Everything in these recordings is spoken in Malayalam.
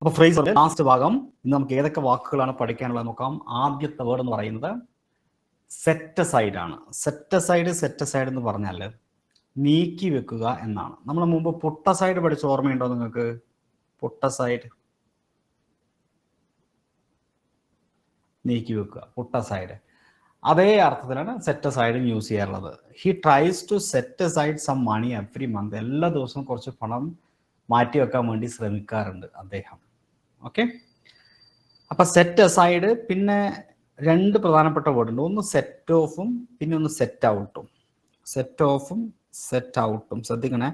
അപ്പോൾ ഫ്രേസറിന്റെ ലാസ്റ്റ് ഭാഗം ഇന്ന് നമുക്ക് ഏതൊക്കെ വാക്കുകളാണ് പഠിക്കാനുള്ളത് നോക്കാം. ആദ്യത്തെ വേർഡ് എന്ന് പറയുന്നത് സെറ്റസൈഡ് ആണ്. സെറ്റസൈഡ് എന്ന് പറഞ്ഞാൽ നീക്കി വെക്കുക എന്നാണ്. നമ്മൾ മുമ്പ് പുട്ടസൈഡ് പഠിച്ച ഓർമ്മയുണ്ടോ നിങ്ങൾക്ക്? പുട്ടസൈഡ്, നീക്കി വെക്കുക, പുട്ടസൈഡ്. അതേ അർത്ഥത്തിലാണ് സെറ്റസൈഡും യൂസ് ചെയ്യാറുള്ളത്. He tries to set aside some money every month. എല്ലാ ദിവസവും കുറച്ച് പണം മാറ്റി വെക്കാൻ വേണ്ടി ശ്രമിക്കാറുണ്ട് അദ്ദേഹം. ഓക്കെ, അപ്പൊ സെറ്റ് അസൈഡ്. പിന്നെ രണ്ട് പ്രധാനപ്പെട്ട വേർഡ് ഉണ്ട്. ഒന്ന് സെറ്റ് ഓഫും പിന്നെ ഒന്ന് സെറ്റ് ഔട്ടും. സെറ്റ് ഓഫും സെറ്റ് ഔട്ടും ശ്രദ്ധിക്കണേ.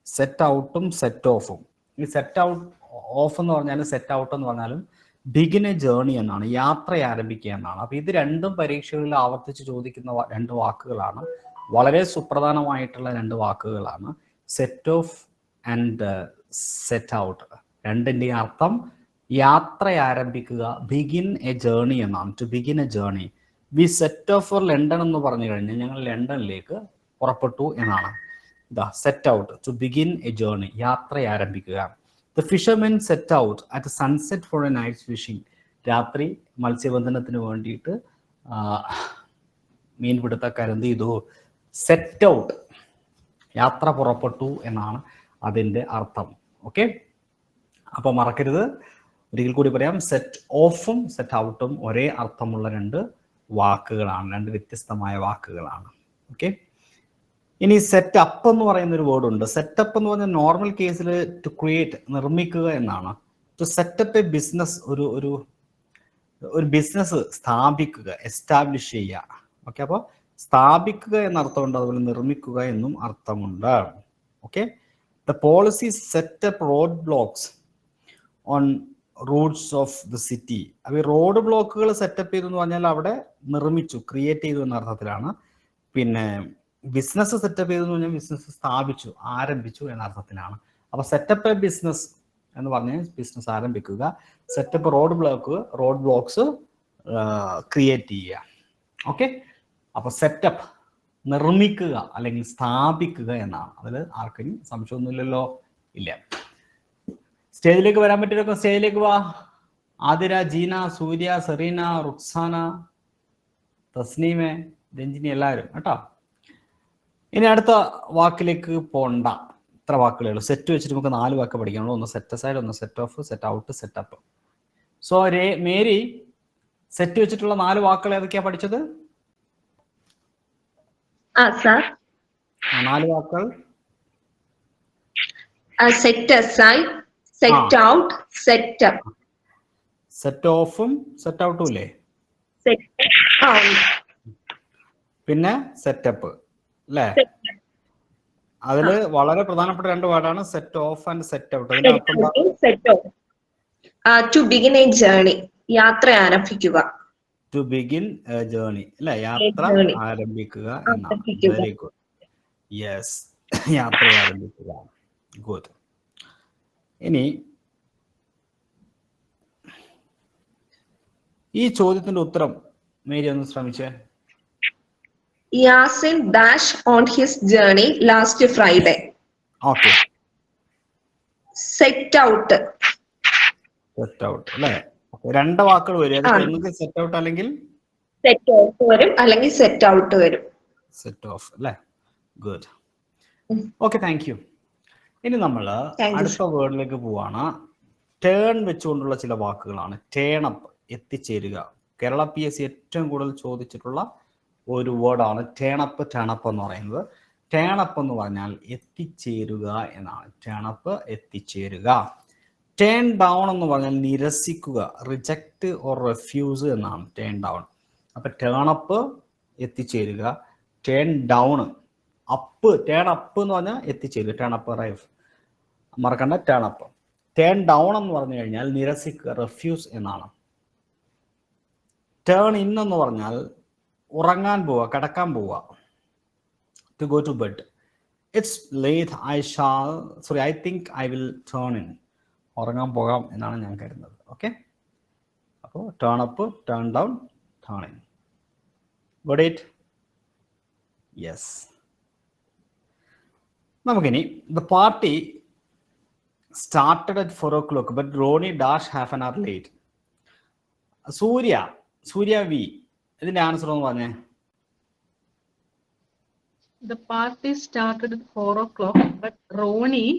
സെറ്റ് ഔട്ടും സെറ്റ് ഓഫും. ഈ സെറ്റ് ഔട്ട് ഓഫ് എന്ന് പറഞ്ഞാലും സെറ്റ് ഔട്ട് എന്ന് പറഞ്ഞാലും ബിഗിൻ എ ജേർണി എന്നാണ്, യാത്ര ആരംഭിക്കുക എന്നാണ്. അപ്പൊ ഇത് രണ്ടും പരീക്ഷകളിൽ ആവർത്തിച്ച് ചോദിക്കുന്ന രണ്ട് വാക്കുകളാണ്. വളരെ സുപ്രധാനമായിട്ടുള്ള രണ്ട് വാക്കുകളാണ് set off and set out. രണ്ടിൻ്റെ അർത്ഥം യാത്ര ആരംഭിക്കുക, ബിഗിൻ എ ജേർണി എന്നാണ്. To begin a journey. We set off for London എന്ന് പറഞ്ഞു കഴിഞ്ഞാൽ ഞങ്ങൾ ലണ്ടനിലേക്ക് പുറപ്പെട്ടു എന്നാണ്. ഇതാ set out, to begin a journey, യാത്ര ആരംഭിക്കുക. The fishermen set out at sunset for a night fishing. രാത്രി മത്സ്യബന്ധനത്തിന് വേണ്ടിയിട്ട് മീൻപിടുത്തക്കാരെന്ത് ചെയ്തു? സെറ്റ് ഔട്ട്, യാത്ര പുറപ്പെട്ടു എന്നാണ് അതിൻ്റെ അർത്ഥം. ഓക്കെ, അപ്പോൾ മറക്കരുത്, ഒരിക്കൽ കൂടി പറയാം. സെറ്റ് ഓഫും സെറ്റ് ഔട്ടും ഒരേ അർത്ഥമുള്ള രണ്ട് വാക്കുകളാണ്, രണ്ട് വ്യത്യസ്തമായ വാക്കുകളാണ്. ഓക്കെ, ഇനി സെറ്റ് അപ്പ് എന്ന് പറയുന്ന ഒരു വേർഡ് ഉണ്ട്. സെറ്റപ്പ് എന്ന് പറഞ്ഞാൽ നോർമൽ കേസിൽ ടു ക്രിയേറ്റ്, നിർമ്മിക്കുക എന്നാണ്. ടു സെറ്റപ്പ് എ ബിസിനസ്, ഒരു ബിസിനസ് സ്ഥാപിക്കുക, എസ്റ്റാബ്ലിഷ് ചെയ്യുക. ഓക്കെ, അപ്പോൾ സ്ഥാപിക്കുക എന്ന അർത്ഥമുണ്ട്, അതുപോലെ നിർമ്മിക്കുക എന്നും അർത്ഥമുണ്ട്. Okay, the policy setup road blocks on Roots of the city. അപ്പോൾ ഈ റോഡ് ബ്ലോക്കുകൾ സെറ്റപ്പ് ചെയ്തു എന്ന് പറഞ്ഞാൽ അവിടെ നിർമ്മിച്ചു, ക്രിയേറ്റ് ചെയ്തു എന്ന അർത്ഥത്തിലാണ്. പിന്നെ ബിസിനസ് സെറ്റപ്പ് ചെയ്തു എന്ന് പറഞ്ഞാൽ ബിസിനസ് സ്ഥാപിച്ചു, ആരംഭിച്ചു എന്ന അർത്ഥത്തിലാണ്. അപ്പൊ സെറ്റപ്പ് എ ബിസിനസ് എന്ന് പറഞ്ഞാൽ ബിസിനസ് ആരംഭിക്കുക. സെറ്റപ്പ് റോഡ് ബ്ലോക്സ് ക്രിയേറ്റ് ചെയ്യുക. ഓക്കെ, അപ്പൊ സെറ്റപ്പ് നിർമ്മിക്കുക അല്ലെങ്കിൽ സ്ഥാപിക്കുക എന്നാണ്. അതിൽ ആർക്കും സംശയമൊന്നുമില്ലല്ലോ? ഇല്ല. സ്റ്റേജിലേക്ക് വരാൻ പറ്റിയൊക്കെ സ്റ്റേജിലേക്ക് വാ. ആതിര, ജീന, സൂര്യ, സെറീന, റുക്സാന, തസ്നീമെ, രഞ്ജിനി, എല്ലാവരും കേട്ടോ. ഇനി അടുത്ത വാക്കിലേക്ക് പോണ്ട. ഇത്ര വാക്കുകളേ ഉള്ളൂ. സെറ്റ് വെച്ചിട്ട് നമുക്ക് 4 വാക്ക് പഠിക്കാനുള്ളൂ. ഒന്ന് സെറ്റ് അസൈഡ്, ഒന്ന് set off, set out, set up. So Mary, set വെച്ചിട്ടുള്ള 4 വാക്കുകൾ ഏതൊക്കെയാ പഠിച്ചത്? 4 വാക്കുകൾ. Set aside, set out, set up. Set ഓഫും സെറ്റ് ഔട്ടും ഇല്ലേ? പിന്നെ സെറ്റപ്പ് അല്ലേ? അതില് വളരെ പ്രധാനപ്പെട്ട 2 വാർഡാണ് set off and set out. അതിന്റെ അർത്ഥം ടു ബിഗിൻ എ ജേർണി, യാത്ര ആരംഭിക്കുക. ടു ബിഗിൻ എ ജേർണി അല്ലെ? യാത്ര ആരംഭിക്കുക എന്നാണ്. Very good. യെസ്, യാത്ര ആരംഭിക്കുക. ഗുഡ്. ഇനി ഈ ചോദ്യത്തിന്റെ ഉത്തരം മേരി ഒന്ന് ശ്രമിച്ചേ. Yasin dash on his journey last Friday. Okay. Set out. Set out അല്ലേ? രണ്ട് വാക്കുകൾ വരും. അതൊക്കെ സെറ്റ് ഔട്ട് അല്ലെങ്കിൽ സെറ്റ് ഓഫ് വരും, അല്ലെങ്കിൽ സെറ്റ് ഔട്ട് വരും. സെറ്റ് ഓഫ് അല്ലേ? ഗുഡ്. Okay, thank you. ഇനി നമ്മൾ അടുത്ത വേർഡിലേക്ക് പോവാണ്. ടേൺ വെച്ചുകൊണ്ടുള്ള ചില വാക്കുകളാണ്. ടേൺ അപ്പ്, എത്തിച്ചേരുക. കേരള PSC ഏറ്റവും കൂടുതൽ ചോദിച്ചിട്ടുള്ള ഒരു വേർഡാണ് ടേൺ അപ്പ് എന്ന് പറയുന്നത്. ടേൺ അപ്പ് എന്ന് പറഞ്ഞാൽ എത്തിച്ചേരുക എന്നാണ്. ടേൺ അപ്പ്, എത്തിച്ചേരുക. ടേൺ ഡൗൺ എന്ന് പറഞ്ഞാൽ നിരസിക്കുക, റിജക്റ്റ് ഓർ റെഫ്യൂസ് എന്നാണ് ടേൺ ഡൗൺ. അപ്പൊ ടേൺ അപ്പ് എത്തിച്ചേരുക, turn down up. Turn up എന്ന് പറഞ്ഞാൽ എത്തിച്ചേരുക, ടേൺ അപ്പ് അറൈവ്, മറക്കണ്ട. Turn up. ടേൺ ഡൗൺ എന്ന് പറഞ്ഞു കഴിഞ്ഞാൽ നിരസിക്കുക, റെഫ്യൂസ് എന്നാണ്. ടേൺ ഇൻ എന്ന് പറഞ്ഞാൽ ഉറങ്ങാൻ പോവുക, കിടക്കാൻ പോവുക. To go to bed. It's late, I think I will turn in. ഉറങ്ങാൻ പോകാം എന്നാണ് ഞാൻ കരുതുന്നത്. ഓക്കെ, അപ്പോൾ turn up, turn down, turn in. Got it? Yes. നമുക്കിനി the party started at 4 o'clock, but Ronnie dash half an hour late. Surya V. ഇതിന്റെ ആൻസർ ഒന്ന് പറഞ്ഞേ. The party started at 4 o'clock, but Ronnie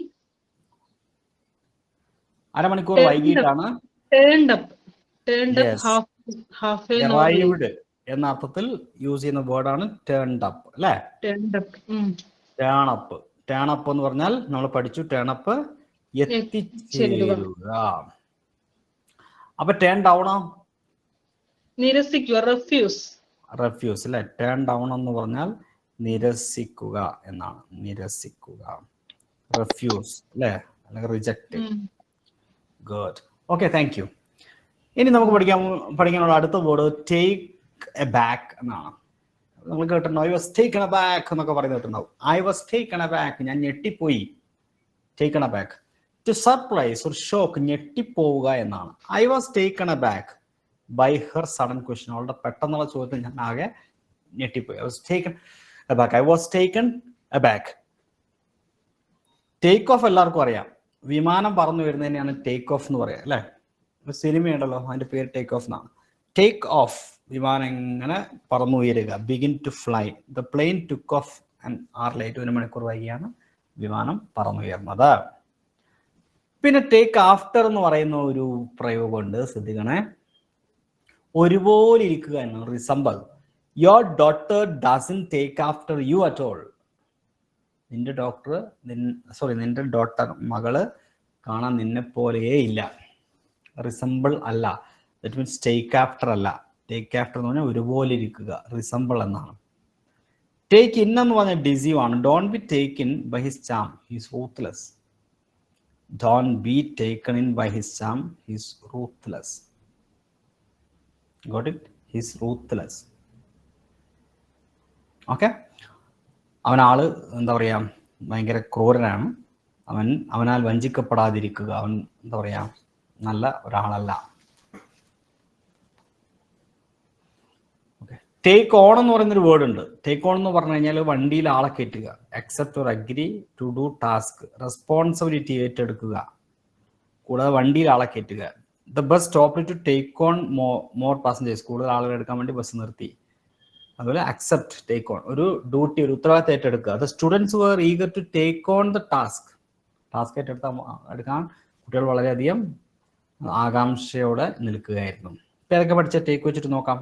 അരമണിക്കൂർ വൈകിട്ടാണ്. turned up Yes. half an hour late. Arrived എന്ന അർത്ഥത്തിൽ യൂസ് ചെയ്യുന്ന വേർഡാണ് turned up അല്ലേ? Turned up. ടേൺ അപ്പ് എന്ന് പറഞ്ഞാൽ നമ്മൾ പഠിച്ചു ടേൺ അപ്പ് എത്തിച്ചേരുക. അപ്പൊ ടേൺ ഡൗണോ? നിരസിക്കുക, റെഫ്യൂസ് അല്ലെ. ടേൺ ഡൗൺ എന്ന് പറഞ്ഞാൽ നിരസിക്കുക എന്നാണ്. നിരസിക്കുക, റെഫ്യൂസ് അല്ലെ, അല്ലെങ്കിൽ reject. Good, okay, thank you. ഇനി നമുക്ക് പഠിക്കാനുള്ള അടുത്ത വേർഡ് ടേക്ക് എ ബാക്ക് എന്നാണ്. നമ്മൾ കേട്ടിട്ടുണ്ടോ? I was taken aback എന്നൊക്കെ പറയുന്നത് കേട്ടിട്ടുണ്ടാവും. I was taken aback, ഞാൻ ഞെട്ടിപ്പോയി. Taken A back, to surprise ഒരു ഷോക്ക്, ഞെട്ടിപ്പോവുക എന്നാണ്. I was taken aback by her sudden question. അവളുടെ പെട്ടെന്നുള്ള ചോദ്യത്തിൽ ഞാൻ ആകെ ഞെട്ടിപ്പോയി. I was taken aback, I was taken A back. Take off എല്ലാവർക്കും അറിയാം. വിമാനം പറന്നു വരുന്നതിനെയാണ് ടേക്ക് ഓഫ് എന്ന് പറയാം അല്ലെ. ഒരു സിനിമയുണ്ടല്ലോ, അതിന്റെ പേര് ടേക്ക് ഓഫ് എന്നാണ്. ടേക്ക് ഓഫ്, വിമാനം ഇങ്ങനെ പറന്നുയരുക. Begin to fly, the plane took off an hour late, 1 മണിക്കൂർ വൈകിയാണ് വിമാനം പറന്നുയർന്നത്. പിന്നെ ടേക്ക് ആഫ്റ്റർ എന്ന് പറയുന്ന ഒരു പ്രയോഗമുണ്ട്, ശ്രദ്ധിക്കണേ. ഒരുപോലെ ഇരിക്കുക എന്നാണ്, resemble. Your daughter dozen take after you at all. നിന്റെ ഡോട്ടർ, മകള് കാണാൻ നിന്നെ പോലെയേ ഇല്ല. റിസംബിൾ അല്ല, ദറ്റ് മീൻസ് ടേക്ക് ആഫ്റ്റർ അല്ല. ടേക്ക് ആഫ്റ്റർ എന്ന് പറഞ്ഞാൽ ഒരുപോലെ ഇരിക്കുക, റിസംബിൾ എന്നാണ്. ടേക്ക് ഇൻ എന്ന് പറഞ്ഞാൽ ഡിസീവ് ആണ്. Don't be take in by his charm, his ruthless. Don't be taken in by his charm, his ruthless. Got it? His ruthless. Okay. അവനാള് എന്താ പറയാ, ഭയങ്കര ക്രൂരനാണ്. അവനാൽ വഞ്ചിക്കപ്പെടാതിരിക്കുക. അവൻ എന്താ പറയാ, നല്ല ഒരാളല്ല. ടേക്ക് ഓൺ എന്ന് പറയുന്നൊരു വേർഡ് ഉണ്ട്. ടേക്ക് ഓൺ എന്ന് പറഞ്ഞു കഴിഞ്ഞാൽ വണ്ടിയിൽ ആളെ കയറ്റുക. Accept or agree to do task, responsibility ഏറ്റെടുക്കുക. കൂടാതെ വണ്ടിയിൽ ആളെ കയറ്റുക. The bus stop to take on more passengers, കൂടുതൽ ആളുകൾ എടുക്കാൻ വേണ്ടി ബസ് നിർത്തി. അതുപോലെ അക്സെപ്റ്റ്, ടേക്ക് ഓൺ, ഒരു ഡ്യൂട്ടി, ഒരു ഉത്തരവാദിത്തം ഏറ്റെടുക്കുക. The students were eager to take on the task എടുക്കാൻ കുട്ടികൾ വളരെയധികം ആകാംക്ഷയോടെ നിൽക്കുകയായിരുന്നു. ഇപ്പം ഏതൊക്കെ പഠിച്ച ടേക്ക് വെച്ചിട്ട് നോക്കാം.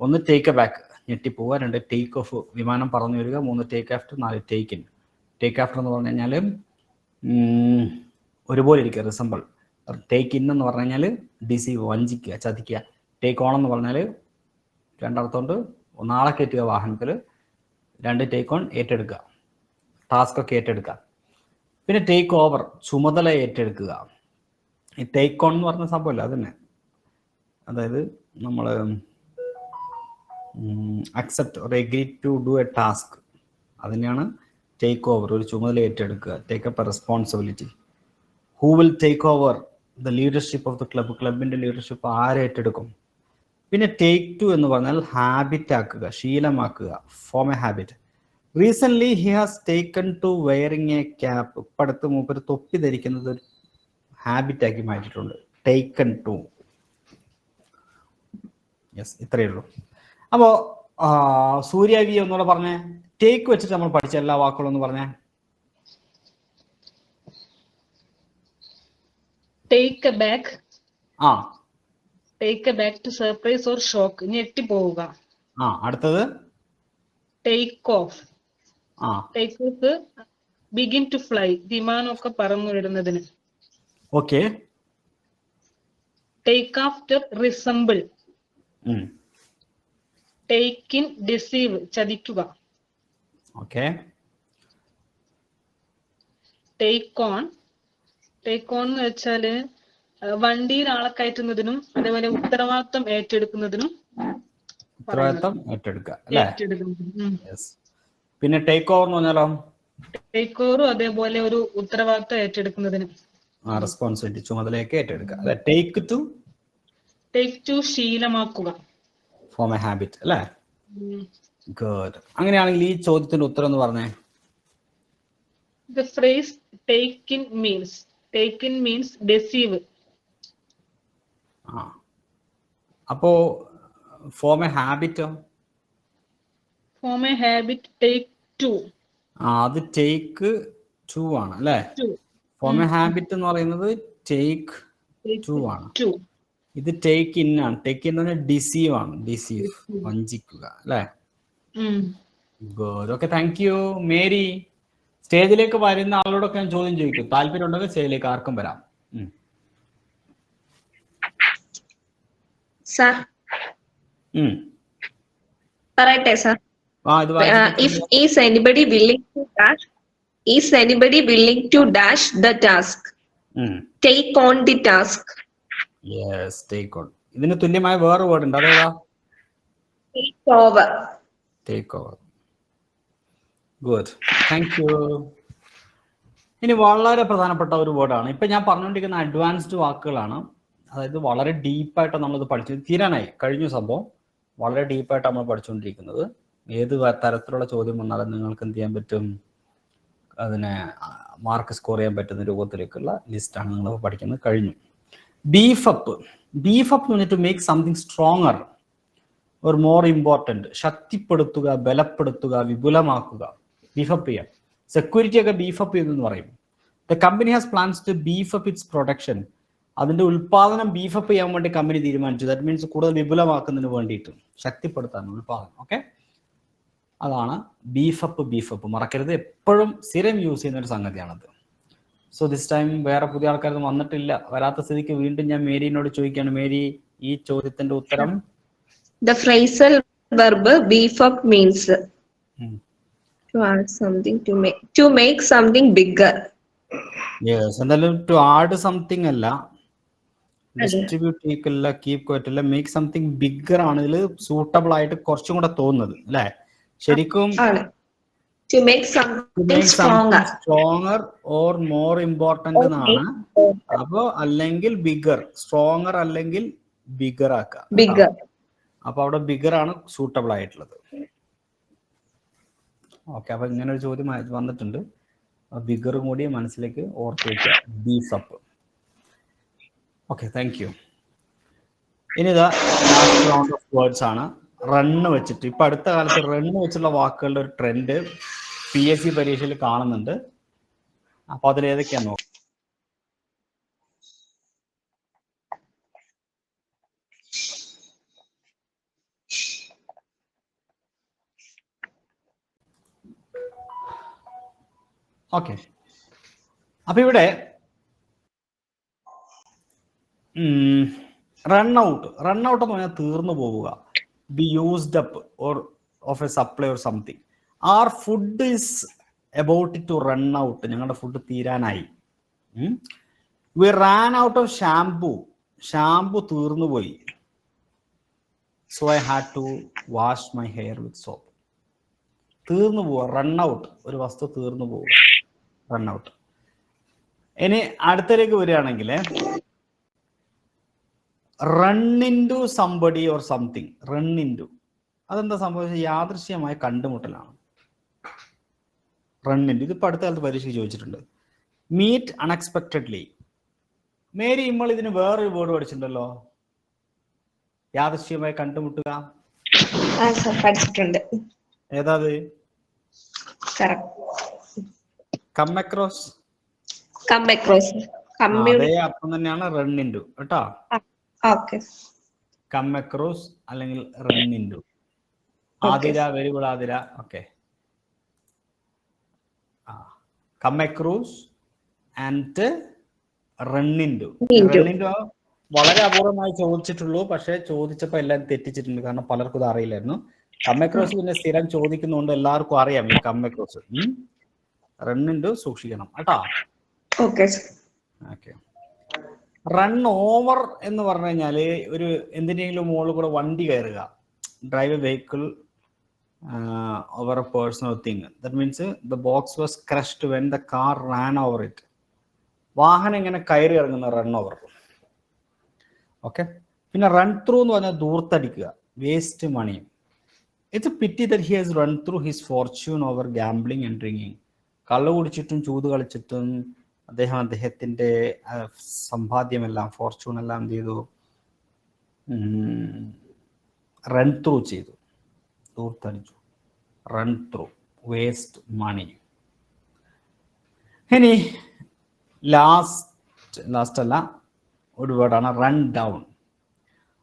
1 ടേക്ക് എ ബാക്ക്, ഞെട്ടിപ്പോവുക. 2 ടേക്ക് ഓഫ്, വിമാനം പറന്നു വരിക. 3 take after. 4 take in. Take after എന്ന് പറഞ്ഞു കഴിഞ്ഞാൽ ഒരുപോലെ ഇരിക്കുക, റിസംബിൾ. ടേക്ക് ഇൻ എന്ന് പറഞ്ഞു കഴിഞ്ഞാൽ ഡിസീവ്, വഞ്ചിക്കുക, ചതിക്കുക. ടേക്ക് ഓൺ എന്ന് പറഞ്ഞാൽ രണ്ടർത്ഥമുണ്ട്. 1 ആളെ കയറ്റുക വാഹനത്തിൽ. 2 ടേക്ക് ഓൺ, ഏറ്റെടുക്കുക, ടാസ്ക് ഒക്കെ ഏറ്റെടുക്കുക. പിന്നെ ടേക്ക് ഓവർ, ചുമതല ഏറ്റെടുക്കുക. ഈ ടേക്ക് ഓൺ എന്ന് പറഞ്ഞ സംഭവമല്ല, അതന്നെ. അതായത് നമ്മൾ accept or agree to do a task, അതിനെയാണ് ടേക്ക് ഓവർ, ഒരു ചുമതല ഏറ്റെടുക്കുക. Take up a responsibility. Who will take over the leadership of the club, ക്ലബിന്റെ ലീഡർഷിപ്പ് ആരേറ്റെടുക്കും. പിന്നെ ടേക്ക് ടു എന്ന് പറഞ്ഞാൽ ഹാബിറ്റ് ആക്കുക, ശീലമാക്കുക. Form a habit. Recent he has taken to wearing a cap. ഇപ്പം അടുത്ത് മൂപ്പര് തൊപ്പി ധരിക്കുന്നത് ഒരു ഹാബിറ്റാക്കി മാറ്റിയിട്ടുണ്ട്. Taken to. യെസ്, ഇത്രയേ ഉള്ളൂ. അപ്പോ സൂര്യ വി ഒന്നുകൂടെ പറഞ്ഞേ. ടേക്ക് വെച്ചിട്ട് നമ്മൾ പഠിച്ച എല്ലാ വാക്കുകളും ഒന്ന് പറഞ്ഞേ. Take a back, take a back to surprise or shock, ഞെട്ടിപ്പോവുക. അടുത്തത് take off. Take off, begin to fly, വിമാനമൊക്കെ പറന്നു വരുന്നതിന്. Okay. Take after, resemble. Take in, deceive, ചതിക്കുക. ഓക്കെ. ടേക്ക് ഓൺ എന്ന് വെച്ചാല് വണ്ടിയിൽ ആളെ കയറ്റുന്നതിനും അതേപോലെ ഉത്തരവാദിത്വം ഏറ്റെടുക്കുന്നതിനും. പിന്നെ ടേക്ക് ഓവർ എന്ന് പറഞ്ഞാലോ? ടേക്ക് ഓവറും അതേപോലെ ഒരു ഉത്തരവാദിത്വം ഏറ്റെടുക്കുന്നതിന്, റെസ്പോൺസിബിലിറ്റി, ചുമതലയൊക്കെ ഏറ്റെടുക്കുക. ടേക്ക് ടു ശീലമാക്കുക. ഫോം എ ഹാബിറ്റ് അല്ലേ? ഗുഡ്. അങ്ങനെയാണെങ്കിൽ ഈ ചോദ്യത്തിന്റെ ഉത്തരം എന്ന് പറഞ്ഞേ. The phrase take in means deceive. അപ്പോ ഫോം എ ഹാബിറ്റോ? Form a habit, take two. അത് ടേക്ക് ടു ആണ് അല്ലേ? Two. ഫോം എ ഹാബിറ്റ് എന്ന് പറയുന്നത് ടേക്ക് ടു ആണ്. Two. ഇത് ടേക്ക് ഇൻ ആണ്. ടേക്ക് ഇൻ എന്ന് പറഞ്ഞാൽ ഡിസീവ് ആണ്. ഡിസീവ്, വഞ്ചിക്കുക അല്ലേ? Good. Okay, thank you. Mary, സ്റ്റേജിലേക്ക് വരുന്ന ആളോടൊക്കെ ഞാൻ ചോദ്യം ചോദിക്കും. താല്പര്യം ഉണ്ടെങ്കിൽ സ്റ്റേജിലേക്ക് ആർക്കും വരാം. Sir. പറയട്ടെ sir. Is anybody willing to dash the task? Take on the task. Yes, take on. ഇതിന് തുല്യമായ വേറെ വേർഡ് ഉണ്ട്, അതേതാ? Take over. Take over. Good. Thank you. ഇനി വളരെ പ്രധാനപ്പെട്ട ഒരു വേർഡാണ്. ഇപ്പൊ ഞാൻ പറഞ്ഞുകൊണ്ടിരിക്കുന്ന അഡ്വാൻസ്ഡ് വാക്കുകളാണ്. അതായത് വളരെ ഡീപ്പായിട്ട് നമ്മളിത് പഠിച്ചു തീരാനായി കഴിഞ്ഞ സംഭവം. വളരെ ഡീപ്പായിട്ട് നമ്മൾ പഠിച്ചുകൊണ്ടിരിക്കുന്നത്. ഏത് തരത്തിലുള്ള ചോദ്യം വന്നാലും നിങ്ങൾക്ക് എന്ത് ചെയ്യാൻ പറ്റും? അതിനെ മാർക്ക് സ്കോർ ചെയ്യാൻ പറ്റുന്ന രൂപത്തിലേക്കുള്ള ലിസ്റ്റാണ് നിങ്ങൾ പഠിക്കുന്നത്. കഴിഞ്ഞു. ബീഫപ്പ് എന്ന് പറഞ്ഞിട്ട് make something stronger or more important. ശക്തിപ്പെടുത്തുക, ബലപ്പെടുത്തുക, വിപുലമാക്കുക. ബീഫപ്പ് ചെയ്യാം. സെക്യൂരിറ്റി ഒക്കെ ബീഫപ്പ് ചെയ്തെന്ന് പറയും. The company has plans to beef up its production. അതിന്റെ ഉൽപാദനം ബീഫപ്പ് ചെയ്യാൻ വേണ്ടി കമ്പനി തീരുമാനിച്ചു. ദാറ്റ് മീൻസ് കൂടുതൽ വിപുലമാക്കുന്നതിന് വേണ്ടിയിട്ട്, ശക്തിപ്പെടുത്താൻ ഉൽപാദനം. ഓക്കെ, അതാണ് ബീഫപ്പ്. മറക്കരുത്, എപ്പോഴും സ്ഥിരം യൂസ് ചെയ്യുന്ന ഒരു സംഗതിയാണത്. സോ ദിസ് ടൈം വേറെ പുതിയ ആൾക്കാരൊന്നും വന്നിട്ടില്ല. വരാത്ത സ്ഥിതിക്ക് വീണ്ടും ഞാൻ മേരിനോട് ചോദിക്കുകയാണ്. മേരി, ഈ ചോദ്യത്തിന്റെ ഉത്തരം? The phrasal verb beef up means to add something, to make something bigger. Yes, എന്തായാലും to add something അല്ല, ഡിസ്ട്രിബ്യൂട്ട് ചെയ്യില്ല, കീപ് ക്വയറ്റ് അല്ല, മേക്ക് സംതിങ് ബിഗർ ആണ് ഇതിൽ സൂട്ടബിൾ ആയിട്ട് കുറച്ചും കൂടെ തോന്നുന്നത് അല്ലേ? ശരിക്കും to make something stronger or more important എന്നാണ്. അപ്പൊ അല്ലെങ്കിൽ ബിഗർ, സ്ട്രോങ്ങർ അല്ലെങ്കിൽ ബിഗർ ആക്കാം. ബിഗർ. അപ്പൊ അവിടെ ബിഗർ ആണ് സൂട്ടബിൾ ആയിട്ടുള്ളത്. ഓക്കെ, അപ്പൊ ഇങ്ങനെ ഒരു ചോദ്യം വന്നിട്ടുണ്ട്. ബിഗറും കൂടി മനസ്സിലേക്ക് ഓർത്ത് വയ്ക്കുക. ബീഫപ്പ്. Okay, thank you. ഇനി ഇതാ ലാസ്റ്റ് റൗണ്ട് ഓഫ് വേർഡ്സ് ആണ്. റണ്ണ് വെച്ചിട്ട്, ഇപ്പൊ അടുത്ത കാലത്ത് റണ്ണ് വെച്ചുള്ള വാക്കുകളുടെ ഒരു ട്രെൻഡ് PSC പരീക്ഷയിൽ കാണുന്നുണ്ട്. അപ്പൊ അതിലേതൊക്കെയാ നോക്കാം. ഓക്കെ, അപ്പൊ ഇവിടെ റൺ ഔട്ട് എന്ന് പറഞ്ഞാൽ തീർന്നു പോവുക. Be used up or of a supply or something. Our food is about to run out. ഞങ്ങളുടെ ഫുഡ് തീരാനായി. We ran out of shampoo തീർന്നു പോയി. So I had to wash my hair with soap. തീർന്നു പോവുക, റൺ ഔട്ട്. ഒരു വസ്തു തീർന്നു പോവുക, റൺ ഔട്ട്. ഇനി അടുത്തേക്ക് വരികയാണെങ്കിൽ run into somebody or something. Run into, അതെന്താ സംഭവിച്ചത്? യാദൃശ്യമായ കണ്ടുമുട്ടലാണ്. റൺ ഇൻ ടു, ഇതിപ്പോൾ അടുത്ത കാലത്ത് പരീക്ഷയ്ക്ക് ചോദിച്ചിട്ടുണ്ട്. Meet unexpectedly. മേരി, നമ്മൾ ഇതിന് വേറൊരു വേർഡ് പഠിച്ചിട്ടുണ്ടല്ലോ, യാദൃശ്യമായി കണ്ടുമുട്ടുക. പഠിച്ചിട്ടുണ്ട്. ഏതാ അത്? Come across. അതേ അർത്ഥം തന്നെയാണ് റൺ ഇൻ ടു കേട്ടോ. കം അക്രോസ് അല്ലെങ്കിൽ run into. Athira, very good Athira. Okay, come across and run into. Run into വളരെ അപൂർവമായി ചോദിച്ചിട്ടുള്ളൂ, പക്ഷെ ചോദിച്ചപ്പോൾ എല്ലാം തെറ്റിച്ചിട്ടുണ്ട്. കാരണം പലർക്കും ഇത് അറിയില്ലായിരുന്നു. കം അക്രോസ് പിന്നെ സ്ഥിരം ചോദിക്കുന്നതുകൊണ്ട് എല്ലാവർക്കും അറിയാം ഈ come across. Run into സൂക്ഷിക്കണം കേട്ടോ. ഓക്കെ, റൺ ഓവർ എന്ന് പറഞ്ഞു കഴിഞ്ഞാല് ഒരു എന്തിനെങ്കിലും മുകളിൽ കൂടെ വണ്ടി കയറുക. Drive A vehicle over a personal thing. That means the box was crushed when the car ran over it. വാഹനം ഇങ്ങനെ കയറി ഇറങ്ങുന്ന റൺ ഓവർ. ഓക്കെ, പിന്നെ റൺ ത്രൂ എന്ന് പറഞ്ഞാൽ ദൂർത്തടിക്കുക, waste money. It's a pity that he has run through his fortune over gambling and drinking. കള്ളു കുടിച്ചിട്ടും ചൂത് കളിച്ചിട്ടും അദ്ദേഹത്തിന്റെ സമ്പാദ്യമെല്ലാം ഫോർച്യൂൺ എല്ലാം എന്ത് ചെയ്തു? റൺ ത്രൂ ചെയ്തു, ദൂർത്തടിച്ചു. റൺ ത്രൂ, വേസ്റ്റ് മണി. ഇനി ലാസ്റ്റ് അല്ല, ഒരു വേർഡാണ് റൺ ഡൗൺ.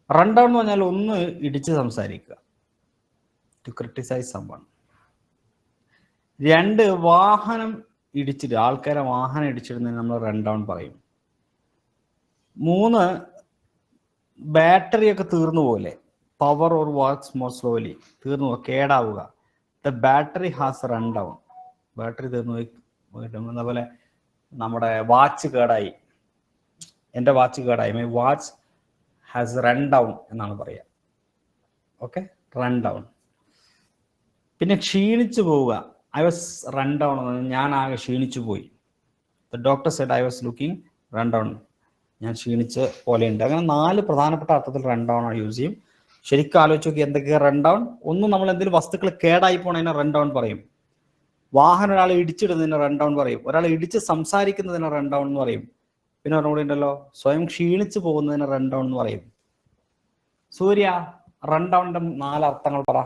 റൺ ഡൗൺ എന്ന് പറഞ്ഞാൽ ഒന്ന് ഇടിച്ച് സംസാരിക്കുക, ടു ക്രിട്ടിസൈസ് സംവൺ. 2 വാഹനം ഇടിച്ചിട്ട്, ആൾക്കാരെ വാഹനം ഇടിച്ചിടുന്നതിന് നമ്മൾ റൺ ഡൗൺ പറയും. 3 ബാറ്ററി ഒക്കെ തീർന്നു പോലെ, power or works more slowly, തീർന്നു കേടാവുക. The battery has run down. Battery തീർന്നു പോയി. അതുപോലെ നമ്മുടെ വാച്ച് കേടായി, എൻ്റെ വാച്ച് കേടായി, my watch has run down എന്നാണ് പറയുക. Okay, run down. പിന്നെ ക്ഷീണിച്ചു പോവുക, ഐ വാസ് റൺ ഡൗൺ, ഞാൻ ആകെ ക്ഷീണിച്ചു പോയി. The doctor said I was looking run down, ഞാൻ ക്ഷീണിച്ച പോലെയുണ്ട്. അങ്ങനെ 4 പ്രധാനപ്പെട്ട അർത്ഥത്തിൽ റൺ ഡൗൺ ആണ് യൂസ് ചെയ്യും. ശരിക്കും ആലോചിച്ച് നോക്കി എന്തൊക്കെയാണ് റൺ ഡൗൺ. ഒന്ന്, നമ്മൾ എന്തെങ്കിലും വസ്തുക്കൾ കേടായി പോണതിനെ റൺ ഡൗൺ പറയും. വാഹനം ഒരാൾ ഇടിച്ചിടുന്നതിന് റൺ ഡൗൺ പറയും. ഒരാൾ ഇടിച്ച് സംസാരിക്കുന്നതിന് റൺ ഡൗൺ എന്ന് പറയും. പിന്നെ ഒരെണ്ണം കൂടി ഉണ്ടല്ലോ, സ്വയം ക്ഷീണിച്ചു പോകുന്നതിന് റൺ ഡൗൺ എന്ന് പറയും. സൂര്യ, റൺ ഡൗണിന്റെ 4 അർത്ഥങ്ങൾ പറ.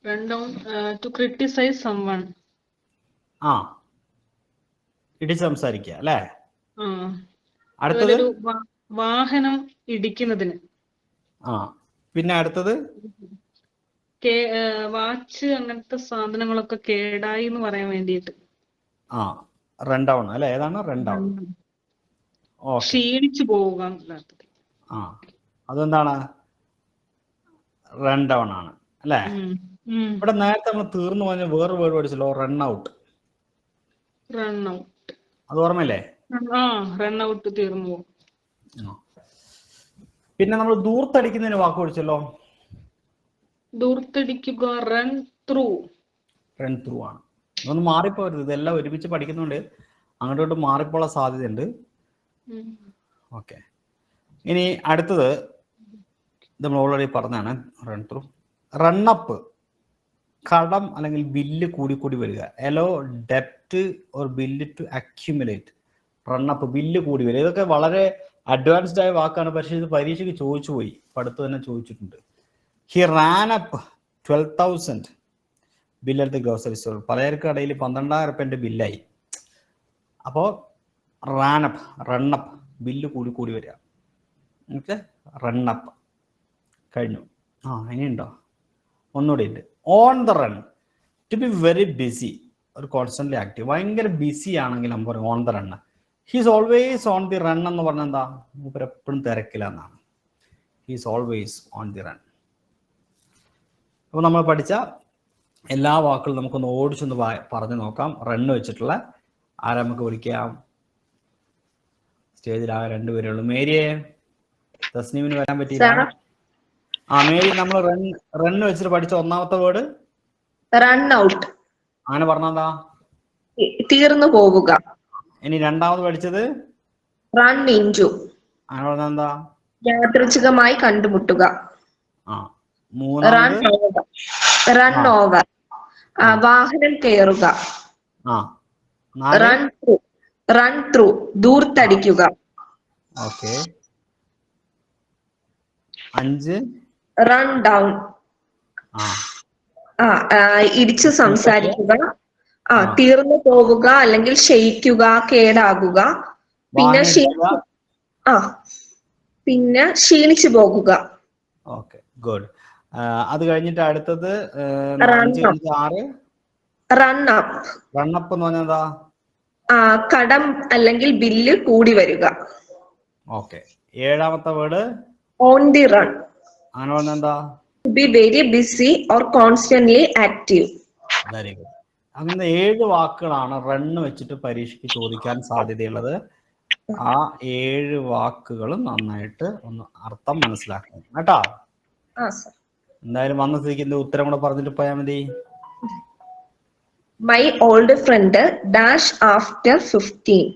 Run down, to criticize someone. ആ, ഇടിച്ച് സംസാരിക്കുക അല്ലേ. അടുത്തത് വാഹനം ഇടിക്കുന്നതിന്. ആ, പിന്നെ അടുത്തത് വാച്ച് അങ്ങനത്തെ സാധനങ്ങളൊക്കെ കേടായി എന്ന് പറയാൻ വേണ്ടിയിട്ട്. ആ, റൺ ഡൗൺ അല്ലെ. ഏതാണ് റൺ ഡൗൺ? ക്ഷീണിച്ചു പോവുക. ആ, അതെന്താണ്? റൺ ഡൗൺ ആണ് അല്ലേ. ഇവിടെ നേരത്തെ നമ്മൾ തീർന്നു പറഞ്ഞ വേറെ വേർഡ് പഠിച്ചല്ലോ, റൺ ഔട്ട്. റൺ ഔട്ട് അത് ഓർമ്മയില്ലേ? റൺ ഔട്ട് തീർന്നു. പിന്നെ നമ്മൾ ദൂർത്തടിക്കുന്നതിന് വാക്ക് പഠിച്ചല്ലോ, ദൂർത്തടിക്കുക, റൺ ത്രൂ. റൺ ത്രൂ ആണ്. അതൊന്നും മാറിപ്പോരുത്, ഇതെല്ലാം ഒരുമിച്ച് പഠിക്കുന്നുണ്ട്, അങ്ങോട്ടോട്ട് മാറിപ്പോളാൻ സാധ്യതയുണ്ട്. ഓക്കെ, ഇനി അടുത്തത് നമ്മൾ ഓൾറെഡി പറഞ്ഞാണ് റൺ ത്രൂ. റണ്ണപ്പ്, കടം അല്ലെങ്കിൽ ബില്ല് കൂടി വരിക. എലോ ഡെപ്റ്റ് or bill to accumulate. Run up, bill കൂടി വരിക. ഇതൊക്കെ വളരെ അഡ്വാൻസ്ഡ് ആയ വാക്കാണ്, പക്ഷേ ഇത് പരീക്ഷയ്ക്ക് ചോദിച്ചു പോയി, അടുത്ത് തന്നെ ചോദിച്ചിട്ടുണ്ട്. He Rann up 12,000 bill at the grocery store. പലചരക്ക് കടയിൽ 12,000 ബില്ലായി. അപ്പോൾ റാനപ്പ്, റണ്ണപ്പ്, ബില്ല് കൂടി വരിക. ഓക്കെ, റണ്ണപ്പ് കഴിഞ്ഞു. ഇനിയുണ്ടോ? ഒന്നുകൂടി ഉണ്ട്. On the run, to be very busy, or constantly active. ഭയങ്കര ബിസി ആണെങ്കിൽ നമ്മൾ പറയും on the run. He's always on the run എന്ന് പറഞ്ഞാൽ എന്താ? മൂപ്പര് എപ്പോഴും തിരക്കില്ല എന്നാണ്. He's always on the run. അപ്പോൾ നമ്മൾ പഠിച്ച എല്ലാ വാക്കുകളും നമുക്കൊന്ന് ഓടിച്ചൊന്ന് പറഞ്ഞു നോക്കാം. റണ്ണ് വെച്ചിട്ടുള്ള ആരെ നമുക്ക് വിളിക്കാം? സ്റ്റേജിൽ ആകെ 2 പേരേ ഉള്ളൂ. മേരിയെ, തസ്നീമിന് വരാൻ പറ്റിയില്ല. മേരി, നമ്മൾ റണ്ണ് വെച്ചിട്ട് പഠിച്ച ഒന്നാമത്തെ വേർഡ് റൺ ഔട്ട്. അങ്ങനെ പറഞ്ഞാ തീർന്നു പോവുക. ഇനി രണ്ടാമത് പഠിച്ചത് റൺ ഇൻടു. അങ്ങനെ പറഞ്ഞാ എന്താ? യാദൃച്ഛികമായി കണ്ടുമുട്ടുക. മൂന്നാമത് റൺ ഓവർ, വാഹനം കയറുക. റൺ ത്രൂ, ദൂർത്തടിക്കുക. ഓക്കെ. 5 റൺ ഡൗൺ, ഇടിച്ചു സംസാരിക്കുക. തീർന്നു പോവുക അല്ലെങ്കിൽ ക്ഷയിക്കുക, കേടാകുക. പിന്നെ ക്ഷീണിച്ചു പോകുക. Okay, good. അത് കഴിഞ്ഞിട്ട് അടുത്തത് 6 റണ്ണപ്പ്. റണ്ണപ്പ് എന്ന് പറഞ്ഞാൽ എന്താ? കടം അല്ലെങ്കിൽ ബില്ല് കൂടി വരിക. ഓക്കെ. 7ാമത്തെ വേർഡ് ഓൺ ദി റൺ. അങ്ങനെ പറഞ്ഞാൽ എന്താ? To be very busy or constantly active. Very good. അങ്ങനെ 7 വാക്കുകളാണ് റണ്ണ് വെച്ചിട്ട് പരീക്ഷയ്ക്ക് ചോദിക്കാൻ സാധ്യതയുള്ളത്. ആ 7 വാക്കുകളും നന്നായിട്ട് ഒന്ന് അർത്ഥം മനസ്സിലാക്കണം കേട്ടോ. എന്തായാലും വന്ന സ്ഥിതിക്ക് ഉത്തരം കൂടെ പറഞ്ഞിട്ട് പോയാൽ മതി. My old friend dash after 15.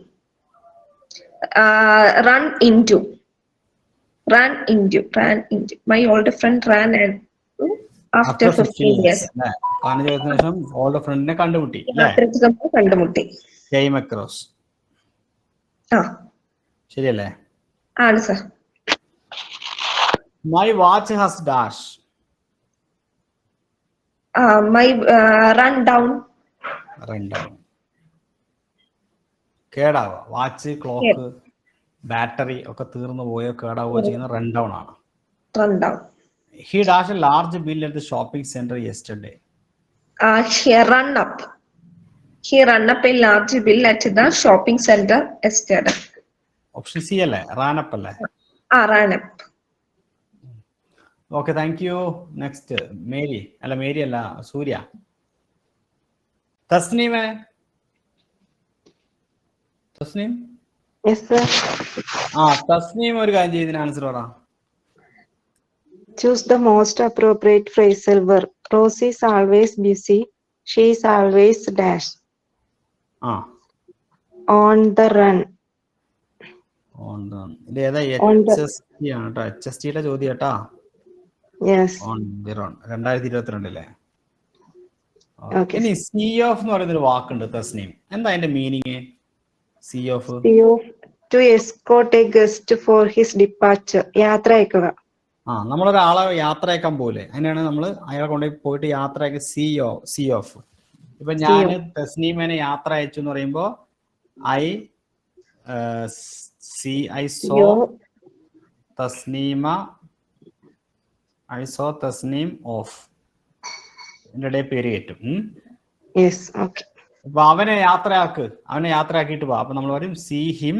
Run into. My old friend ran and After 15 years. അല്ലേ? 15 ദിവസത്തിന് ശേഷം ഓൾഡ് ഫ്രണ്ടിനെ കണ്ടുമുട്ടി അല്ലേ? യാത്രയ്ക്ക് നമ്മൾ കണ്ടുമുട്ടി. Came across. ആ ശരിയല്ലേ? ആണ് sir. My watch has dash. My run down. Run down. കേടാവുക. വാച്ച്, ക്ലോക്ക്, ബാറ്ററി ഒക്കെ തീർന്നു പോയോ കേടാവുകയോ ചെയ്യുന്ന റൺ ഡൗൺ ആണ്. Run down. He dash a large bill at the shopping centre yesterday. He run up. He run up a large bill at the shopping center yesterday. Option C അല്ലേ? റാനപ്പ് അല്ലേ? Ran up. Okay, thank U. Next Mary. അല്ല, മേരി അല്ല, സൂര്യ. തസ്നീമേ. തസ്നീം. Yes, sir. തസ്നീം ഒരു കാര്യം ചെയ്തതിന് ആൻസർ പറ. Choose the most appropriate phrasal verb. Rose is always busy. She is always dash. On the run. ഇത് ഏതാ? HST ആണ് കേട്ടോ. HSTയുടെ ചോദ്യം കേട്ടാ. Yes. On the run 2022. Okay. ഇനി സീ ഓഫ് എന്ന് പറയുന്ന ഒരു വാക്കുണ്ട് തസ്നീം. എന്താ അതിന്റെ meaning? See off. To escort a guest for his departure. യാത്ര അയക്കുക. നമ്മളൊരാളെ യാത്ര അയക്കാൻ പോലെ അതിനാണ് നമ്മൾ അയാളെ കൊണ്ട് പോയിട്ട് യാത്ര അയക്കുക. See off. ഇപ്പൊ ഞാൻ തസ്നീമേനെ യാത്ര അയച്ചു എന്ന് പറയുമ്പോ I saw തസ്നീം ഓഫ്. എന്റെ ഇടയിൽ പേര് കയറ്റും. Yes, okay. അപ്പൊ അവനെ യാത്രയാക്കിയിട്ട് പോവാ. അപ്പൊ നമ്മൾ പറയും സീ ഹിം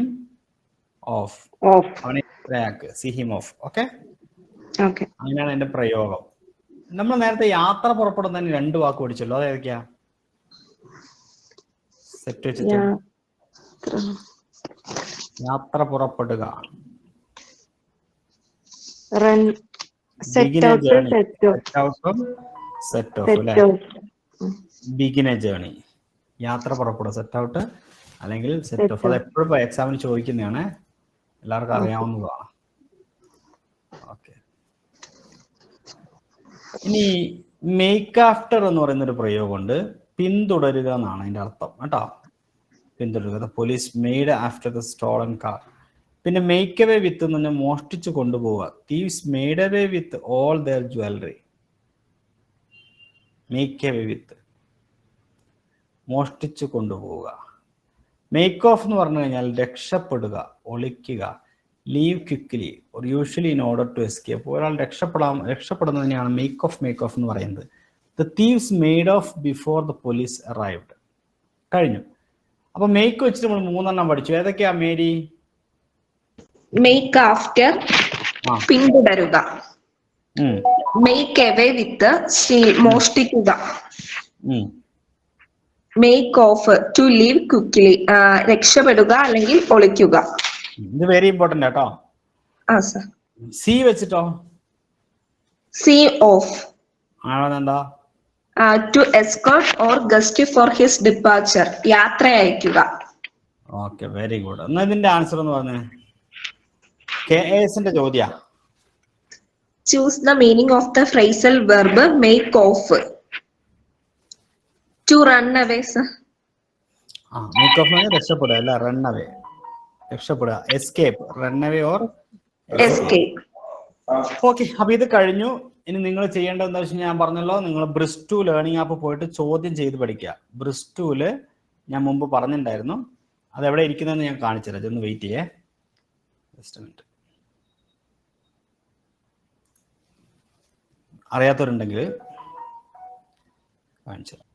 ഓഫ്. അവനെ യാത്രയാക്ക്. See him off. ഓക്കെ, അങ്ങനെയാണ് എന്റെ പ്രയോഗം. നമ്മൾ നേരത്തെ യാത്ര പുറപ്പെടുന്നതിന് 2 വാക്ക് പഠിച്ചല്ലോ. അതേതൊക്കെയാ? സെറ്റ് വെച്ചിട്ട് യാത്ര പുറപ്പെടുക. Run. Set out. Set off അല്ലെ? Begin a journey. യാത്ര പുറപ്പെടുക. സെറ്റ് ഔട്ട് അല്ലെങ്കിൽ സെറ്റ് ഓഫ്. അത് എപ്പോഴും എക്സാമിന് ചോദിക്കുന്നതാണ്. എല്ലാവർക്കും അറിയാവുന്നതാണ്. ഓക്കെ. ഇനി മേക്ക് ആഫ്റ്റർ എന്ന് പറയുന്ന ഒരു പ്രയോഗമുണ്ട്. പിന്തുടരുക എന്നാണ് അതിന്റെ അർത്ഥം കേട്ടോ. പിന്തുടരുക. Police made after the stolen car. പിന്നെ മേക്ക് അവേ വിത്ത് എന്ന് പറഞ്ഞാൽ മോഷ്ടിച്ചു കൊണ്ടുപോവുക. Thieves made away with all their jewellery. Make away with മോഷ്ടിച്ചു കൊണ്ടുപോവുക. മേക്ക് ഓഫ് എന്ന് പറഞ്ഞു കഴിഞ്ഞാൽ രക്ഷപ്പെടുക, ഒളിക്കുക. Leave quickly or usually in order to escape. ഒരാൾ രക്ഷപ്പെടുന്നതിനെയാണ് മേക്ക് ഓഫ് എന്ന് പറയുന്നത്. The thieves made off before the police arrived. കഴിഞ്ഞു. അപ്പൊ മേക്ക് വെച്ചിട്ട് നമ്മൾ 3 പഠിച്ചു. ഏതൊക്കെയാ മേരി? മേക്ക് ആഫ്റ്റർ പിന്തുടരുക. മേക്ക് എവേ വിത്ത് മോഷ്ടിക്കുക. Make off to leave quickly രക്ഷപ്പെടുക അല്ലെങ്കിൽ ഒളിക്കുക. ഇത് വെരി ഇമ്പോർട്ടന്റ് കേട്ടോ. സി വെച്ചിട്ടോ? See off. ആണെന്താ? To escort or guest for his departure. യാത്ര അയക്കുക. Okay, very good. എന്നാ ഇതിന്റെ ആൻസർ എന്ന് പറഞ്ഞേ. KASന്റെ ചോദ്യ. Choose the meaning of the phrasal verb make off. To run away sir. Make off രക്ഷപ്പെടുക അല്ല, റൺ അവേ. രക്ഷപ്പെടുക. Escape. Run away or escape. Okay, അപ്പൊ ഇത് കഴിഞ്ഞു. ഇനി നിങ്ങൾ ചെയ്യേണ്ടത് എന്താ വെച്ചാൽ ഞാൻ പറഞ്ഞല്ലോ, നിങ്ങൾ ബ്രിസ്റ്റു ലേണിംഗ് ആപ്പ് പോയിട്ട് ചോദ്യം ചെയ്ത് പഠിക്കുക. ബ്രിസ്റ്റൂല് ഞാൻ മുമ്പ് പറഞ്ഞിട്ടുണ്ടായിരുന്നു. അതെവിടെ ഇരിക്കുന്നതെന്ന് ഞാൻ കാണിച്ചു തരാം. ഇതൊന്ന് വെയിറ്റ് ചെയ്യേ. Just minute. അറിയാത്തവരുണ്ടെങ്കിൽ കാണിച്ചു തരാം.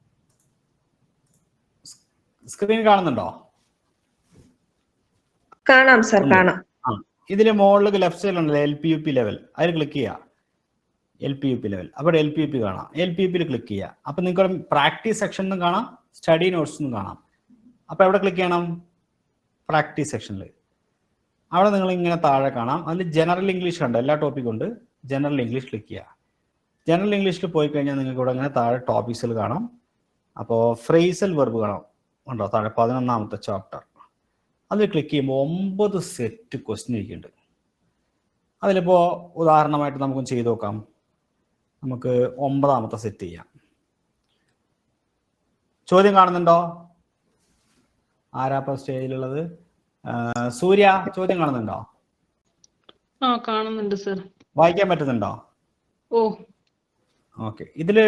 സ്ക്രീൻ കാണുന്നുണ്ടോ? കാണാം സർ, കാണാം. ഇതിന്റെ മുകളിൽ ലെഫ്റ്റ് സൈഡിലുണ്ടല്ലോ LPUP ലെവൽ. അതിൽ ക്ലിക്ക് ചെയ്യുക. LPUP level. അപ്പോൾ LPUP കാണാം. LPUPയിൽ ക്ലിക്ക് ചെയ്യുക. അപ്പൊ നിങ്ങൾക്ക് പ്രാക്ടീസ് സെക്ഷൻ എന്നും കാണാം, സ്റ്റഡി നോട്ട്സ് എന്നും കാണാം. അപ്പൊ എവിടെ ക്ലിക്ക് ചെയ്യണം? പ്രാക്ടീസ് സെക്ഷനിൽ. അവിടെ നിങ്ങൾ ഇങ്ങനെ താഴെ കാണാം. അതിൽ ജനറൽ ഇംഗ്ലീഷ് കണ്ടോ? എല്ലാ ടോപ്പിക്കും ഉണ്ട്. ജനറൽ ഇംഗ്ലീഷ് ക്ലിക്ക് ചെയ്യുക. ജനറൽ ഇംഗ്ലീഷിൽ പോയി കഴിഞ്ഞാൽ നിങ്ങൾക്ക് ഇവിടെ ഇങ്ങനെ താഴെ ടോപ്പിക്സിൽ കാണാം. അപ്പോൾ ഫ്രേസൽ വെർബ് കാണാം. ഉണ്ടോ താഴെ 11ാമത്തെ ചാപ്റ്റർ. അതിൽ ക്ലിക്ക് ചെയ്യുമ്പോൾ 9 സെറ്റ് ക്വസ്റ്റ്യൻ ഇരിക്കുന്നുണ്ട്. അതിലിപ്പോൾ ഉദാഹരണമായിട്ട് നമുക്കൊന്ന് ചെയ്ത് നോക്കാം. നമുക്ക് 9ാമത്തെ സെറ്റ് ചെയ്യാം. ചോദ്യം കാണുന്നുണ്ടോ? ആരാപ്പ സ്റ്റേജിലുള്ളത്? സൂര്യ, ചോദ്യം കാണുന്നുണ്ടോ? കാണുന്നുണ്ട് സർ. വായിക്കാൻ പറ്റുന്നുണ്ടോ? ഓ ഓക്കെ. ഇതില്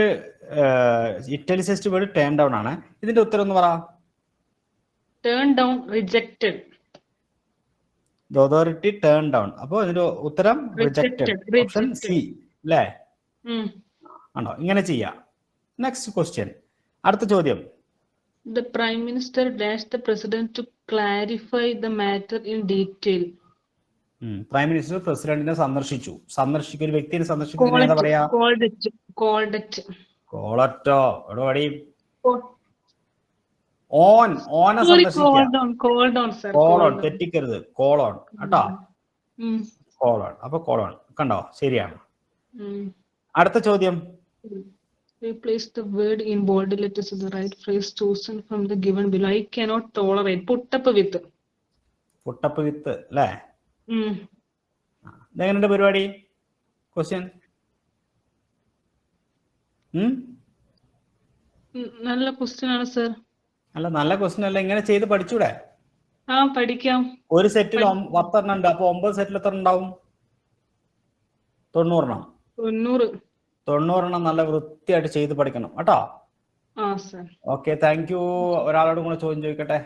ഇറ്റാലിസിസ്റ്റ് വേർഡ് ടേൺ ഡൗൺ ആണ്. ഇതിന്റെ ഉത്തരം ഒന്ന് പറ. Turn down, rejected. The authority turn down. അപ്പോൾ ഇതിന്റെ ഉത്തരം റിജക്റ്റഡ്. ഓപ്ഷൻ സി അല്ലേ? ആണോ? ഇങ്ങനെ ചെയ്യാം. നെക്സ്റ്റ് ക്വസ്റ്റ്യൻ, അടുത്ത ചോദ്യം. The Prime Minister dashed the President to clarify the matter in detail. Prime minister പ്രസിഡന്റിനെ സന്ദർശിച്ചു. സന്ദർശിക്കുന്ന ഒരു വ്യക്തിയെ സന്ദർശിക്കുന്നത് എന്താ പറയാ? കോളറ്റോ. എവിടെ ഓനെ സന്ദർശിക്കുക. കോളോൺ, തെറ്റിക്കരുത്. കോളോൺ കേട്ടോ. കോളോൺ. അപ്പൊ കോളോൺ കണ്ടോ? ശരിയാണ്. അടുത്ത ചോദ്യം. Replace the word in bold letters with the right phrase chosen from the given below. I cannot tolerate. Put up with. Put up with അല്ലേ? ഇതെങ്ങനെയുണ്ട് പരിപാടി? ക്വസ്റ്റ്യൻ നല്ല ക്വസ്റ്റ്യൻ ആണ് സർ. അല്ല, നല്ല ക്വസ്റ്റ്യൻ അല്ല. ഇങ്ങനെ ചെയ്ത് പഠിച്ചൂടെ? പഠിക്കാം. ഒരു സെറ്റിൽ 10 എണ്ണം ഉണ്ട്. അപ്പൊ 9 സെറ്റിൽ എത്ര ഉണ്ടാവും? 90 എണ്ണം. 90 എണ്ണം നല്ല വൃത്തിയായിട്ട് ചെയ്ത് പഠിക്കണം കേട്ടോ. Okay, thank U. ഒരാളോട് കൂടെ ചോദ്യം ചോദിക്കട്ടെ.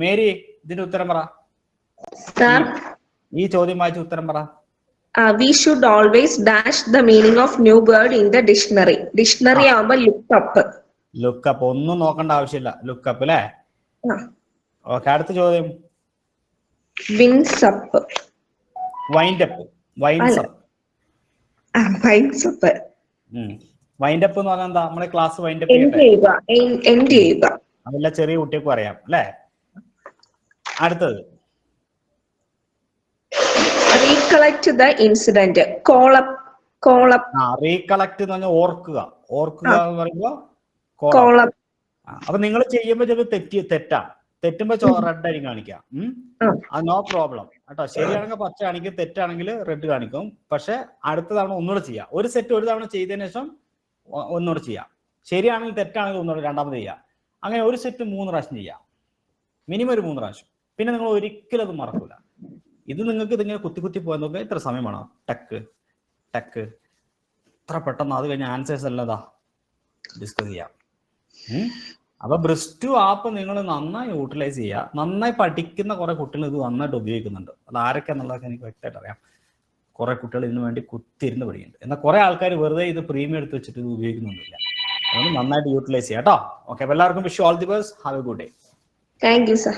മേരി, ഇതിന്റെ ഉത്തരം പറ. ഈ ചോദ്യം വായിച്ച ഉത്തരം പറ. We should always dash the meaning of new word in the dictionary. Dictionary ആവുമ്പോ look up. Look up. ഒന്നും നോക്കേണ്ട ആവശ്യമില്ല. ലുക്ക് അപ്പ് അല്ലേ? ഓക്കെ, അടുത്ത ചോദ്യം. Wings up. Wind up. Winds up. Wings up. Wind up എന്ന് പറഞ്ഞാൽ എന്താ? നമ്മളെ ക്ലാസ് വൈൻഡ് അപ്പ് എൻഡ് ചെയ്യുക. അതെല്ലാം ചെറിയ കുട്ടികൾക്കും അറിയാം അല്ലേ? അടുത്തത്. Recollect the incident. Call up. Recollect എന്ന് പറഞ്ഞാൽ ഓർക്കുക. ഓർക്കുക എന്ന് പറയുമ്പോ Call up. അപ്പൊ നിങ്ങൾ ചെയ്യുമ്പോ ചിലപ്പോൾ തെറ്റുമ്പോ റെഡ് ആയിരിക്കും കാണിക്കാം. അത് നോ പ്രോബ്ലം കേട്ടോ. ശരിയാണെങ്കിൽ പച്ച കാണിക്കും, തെറ്റാണെങ്കിൽ റെഡ് കാണിക്കും. പക്ഷെ അടുത്ത തവണ ഒന്നുകൂടെ ചെയ്യാം. ഒരു സെറ്റ് ഒരു തവണ ചെയ്തതിനു ശേഷം ഒന്നുകൂടെ ചെയ്യാം. ശരിയാണെങ്കിൽ തെറ്റാണെങ്കിൽ ഒന്നുകൂടെ രണ്ടാമത് ചെയ്യാം. അങ്ങനെ ഒരു സെറ്റ് 3 പ്രാവശ്യം ചെയ്യാം. മിനിമം ഒരു 3 പ്രാവശ്യം. പിന്നെ നിങ്ങൾ ഒരിക്കലും അത് മറക്കൂല. ഇത് നിങ്ങൾക്ക് ഇതിങ്ങനെ കുത്തി പോകാൻ നോക്കുക. ഇത്ര സമയം വേണം. ടക്ക് ഇത്ര പെട്ടെന്ന്. അത് കഴിഞ്ഞ ആൻസേഴ്സ് അല്ലതാ ഡിസ്കസ് ചെയ്യാം. അപ്പൊ ബ്രിസ്റ്റു ആപ്പ് നിങ്ങൾ നന്നായി യൂട്ടിലൈസ് ചെയ്യുക. നന്നായി പഠിക്കുന്ന കുറെ കുട്ടികൾ ഇത് നന്നായിട്ട് ഉപയോഗിക്കുന്നുണ്ട്. അത് ആരൊക്കെ എന്നുള്ളതൊക്കെ എനിക്ക് വ്യക്തമായിട്ട് അറിയാം. കുറെ കുട്ടികൾ ഇതിനു വേണ്ടി കുത്തിരുന്ന് പഠിക്കുന്നുണ്ട്. എന്നാൽ കുറെ ആൾക്കാർ വെറുതെ ഇത് പ്രീമിയം എടുത്ത് വെച്ചിട്ട് ഇത് ഉപയോഗിക്കുന്നൊന്നുമില്ല. അതുകൊണ്ട് നന്നായിട്ട് യൂട്ടിലൈസ് ചെയ്യാം കേട്ടോ. ഓക്കെ, അപ്പൊ എല്ലാവർക്കും wish you all the best. Have A good day. Thank you, sir.